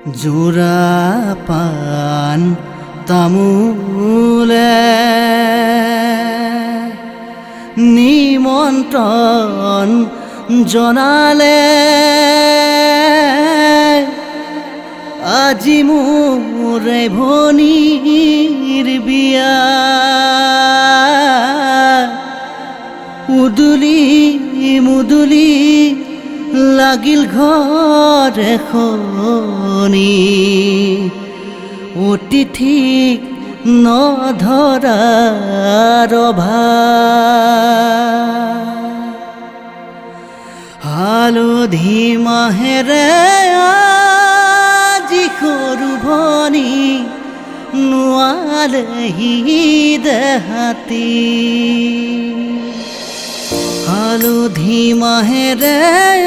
জোৰা পাণ তামোলে নিমন্ত্ৰণ জনালে আজি মোৰ ভনীৰ বিয়া উদুলি মুদুলি লাগিল ঘৰ এখনি অতিথিক নধৰাৰ হালধি মাহেৰে আজি সৰু ভনী নোৱালেহি দেহাতী হালধি মাহেৰে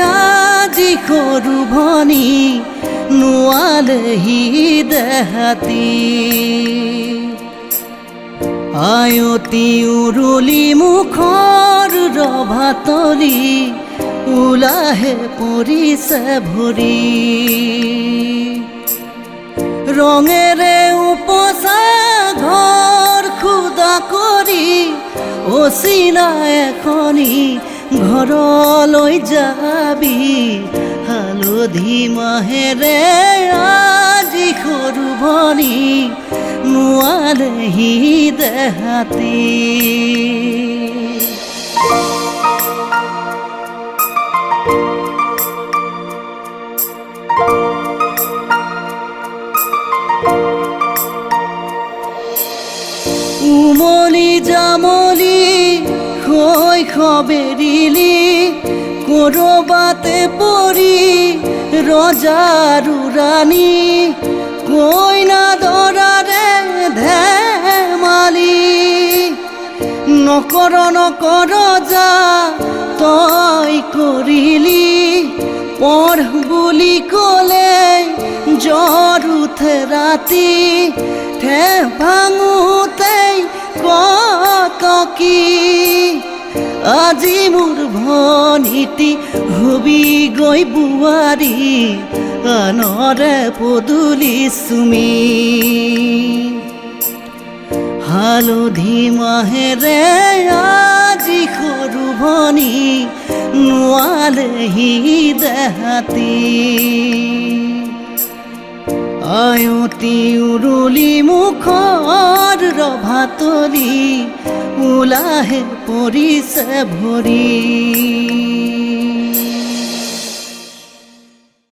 আজি সৰু ভনী নোৱালেহি দেহাতী আয়তি উৰুলি মুখৰ ৰভাতলি ওলাহে পৰিছে ভৰি ৰঙেৰে উপচা ঘৰ খুদা কৰি অচিনা এখনি ঘৰলৈ যাবি হালধি মাহেৰে আজি সৰু ভনী নোৱালেহি দেহাতী উমলি জামলি শৈশৱেৰিলি কৰবাতে পৰি ৰজাৰু ৰাণী কইনা দৰাৰে ধেমালি নকৰ যা তই কৰিলি পঢ় বুলি ক'লে জ্বৰ উঠে ৰাতি ঠেহ ভাঙোতে কতকি আজি মোৰ ভনীতি হবি গৈ বোৱাৰী আনৰে পদূলি চুমি হালধি মাহেৰে আজি সৰু ভনী নোৱালেহি দেহাতী আয়তি উৰুলি মুখৰ ৰভাতলি ওলাহে পৰিছে ভৰি